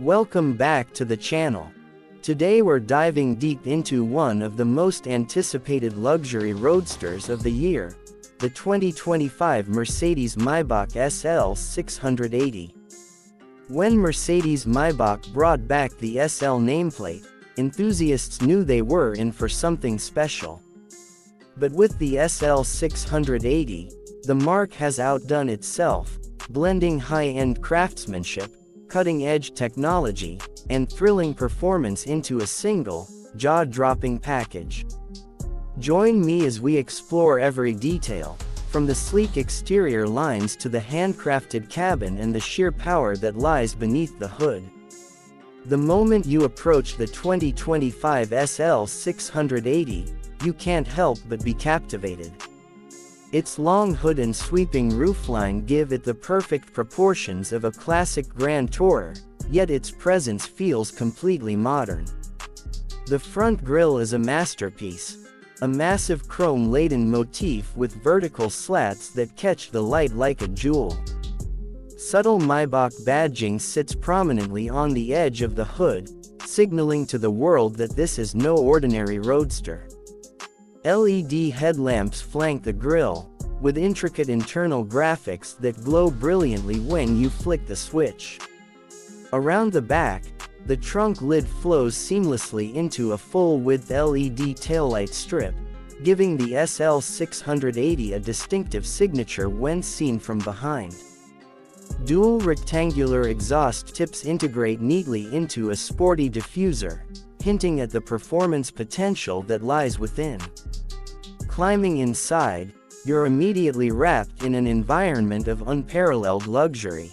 Welcome back to the channel. Today we're diving deep into one of the most anticipated luxury roadsters of the year, the 2025 Mercedes-Maybach SL 680. When Mercedes-Maybach brought back the SL nameplate, enthusiasts knew they were in for something special. But with the SL 680, the marque has outdone itself, blending high-end craftsmanship, cutting-edge technology, and thrilling performance into a single, jaw-dropping package. Join me as we explore every detail, from the sleek exterior lines to the handcrafted cabin and the sheer power that lies beneath the hood. The moment you approach the 2025 SL 680, you can't help but be captivated. Its long hood and sweeping roofline give it the perfect proportions of a classic Grand Tourer, yet its presence feels completely modern. The front grille is a masterpiece, a massive chrome-laden motif with vertical slats that catch the light like a jewel. Subtle Maybach badging sits prominently on the edge of the hood, signaling to the world that this is no ordinary roadster. LED headlamps flank the grille, with intricate internal graphics that glow brilliantly when you flick the switch. Around the back, the trunk lid flows seamlessly into a full-width LED taillight strip, giving the SL 680 a distinctive signature when seen from behind. Dual rectangular exhaust tips integrate neatly into a sporty diffuser, hinting at the performance potential that lies within. Climbing inside, you're immediately wrapped in an environment of unparalleled luxury.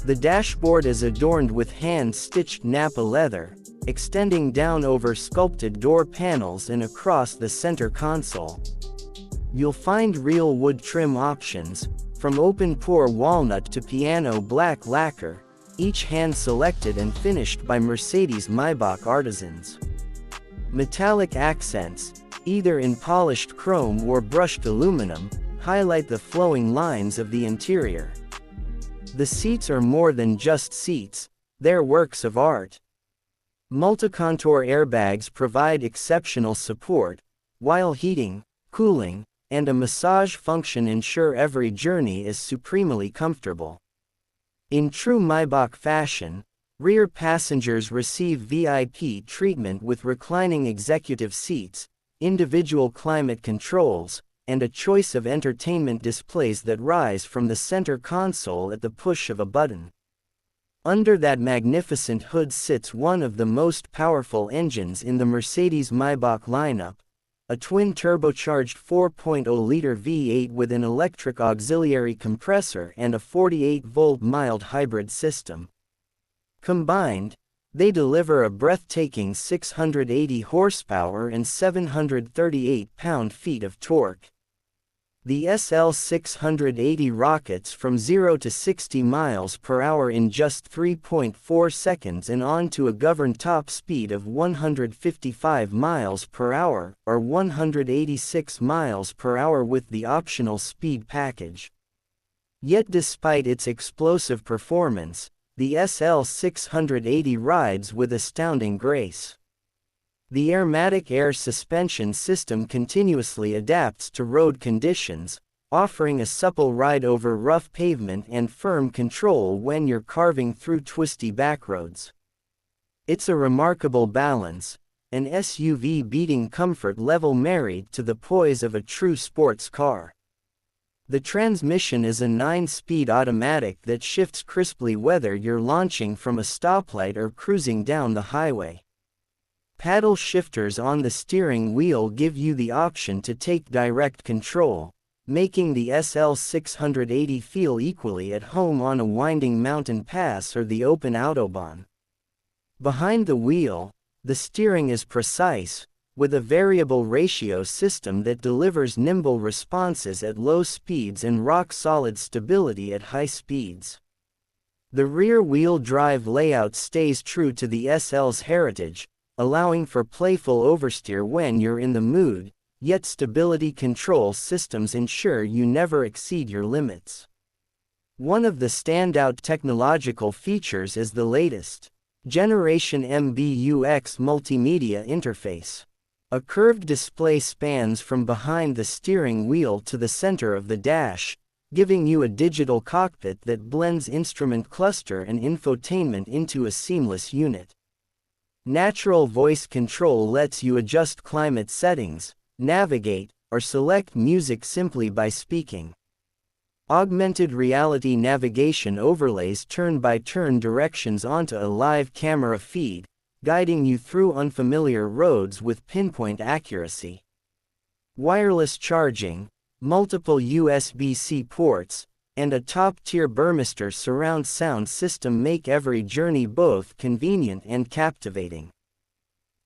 The dashboard is adorned with hand-stitched Napa leather, extending down over sculpted door panels and across the center console. You'll find real wood trim options, from open-pore walnut to piano black lacquer, each hand-selected and finished by Mercedes-Maybach artisans. Metallic accents, either in polished chrome or brushed aluminum, highlight the flowing lines of the interior. The seats are more than just seats, they're works of art. Multi-contour airbags provide exceptional support, while heating, cooling, and a massage function ensure every journey is supremely comfortable. In true Maybach fashion, rear passengers receive VIP treatment with reclining executive seats, individual climate controls, and a choice of entertainment displays that rise from the center console at the push of a button. Under that magnificent hood sits one of the most powerful engines in the Mercedes-Maybach lineup, a twin-turbocharged 4.0-liter V8 with an electric auxiliary compressor and a 48-volt mild hybrid system. Combined, they deliver a breathtaking 680 horsepower and 738 pound-feet of torque. The SL 680 rockets from 0 to 60 miles per hour in just 3.4 seconds and on to a governed top speed of 155 miles per hour, or 186 miles per hour with the optional speed package. Yet despite its explosive performance, the SL 680 rides with astounding grace. The Airmatic air suspension system continuously adapts to road conditions, offering a supple ride over rough pavement and firm control when you're carving through twisty backroads. It's a remarkable balance, an SUV-beating comfort level married to the poise of a true sports car. The transmission is a 9-speed automatic that shifts crisply whether you're launching from a stoplight or cruising down the highway. Paddle shifters on the steering wheel give you the option to take direct control, making the SL 680 feel equally at home on a winding mountain pass or the open autobahn. Behind the wheel, the steering is precise, with a variable ratio system that delivers nimble responses at low speeds and rock-solid stability at high speeds. The rear-wheel drive layout stays true to the SL's heritage, allowing for playful oversteer when you're in the mood, yet stability control systems ensure you never exceed your limits. One of the standout technological features is the latest Generation MBUX multimedia interface. A curved display spans from behind the steering wheel to the center of the dash, giving you a digital cockpit that blends instrument cluster and infotainment into a seamless unit. Natural voice control lets you adjust climate settings, navigate, or select music simply by speaking. Augmented reality navigation overlays turn-by-turn directions onto a live camera feed, guiding you through unfamiliar roads with pinpoint accuracy. Wireless charging, multiple USB-C ports, and a top-tier Burmester surround sound system make every journey both convenient and captivating.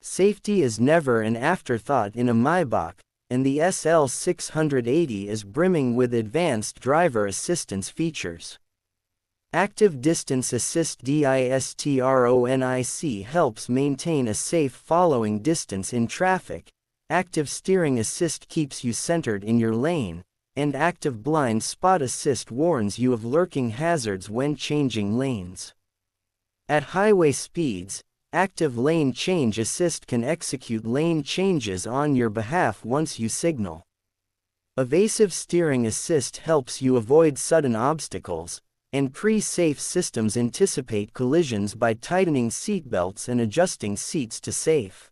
Safety is never an afterthought in a Maybach, and the SL680 is brimming with advanced driver assistance features. Active Distance Assist DISTRONIC helps maintain a safe following distance in traffic, Active Steering Assist keeps you centered in your lane, and Active Blind Spot Assist warns you of lurking hazards when changing lanes. At highway speeds, Active Lane Change Assist can execute lane changes on your behalf once you signal. Evasive Steering Assist helps you avoid sudden obstacles, and pre-safe systems anticipate collisions by tightening seatbelts and adjusting seats to safe.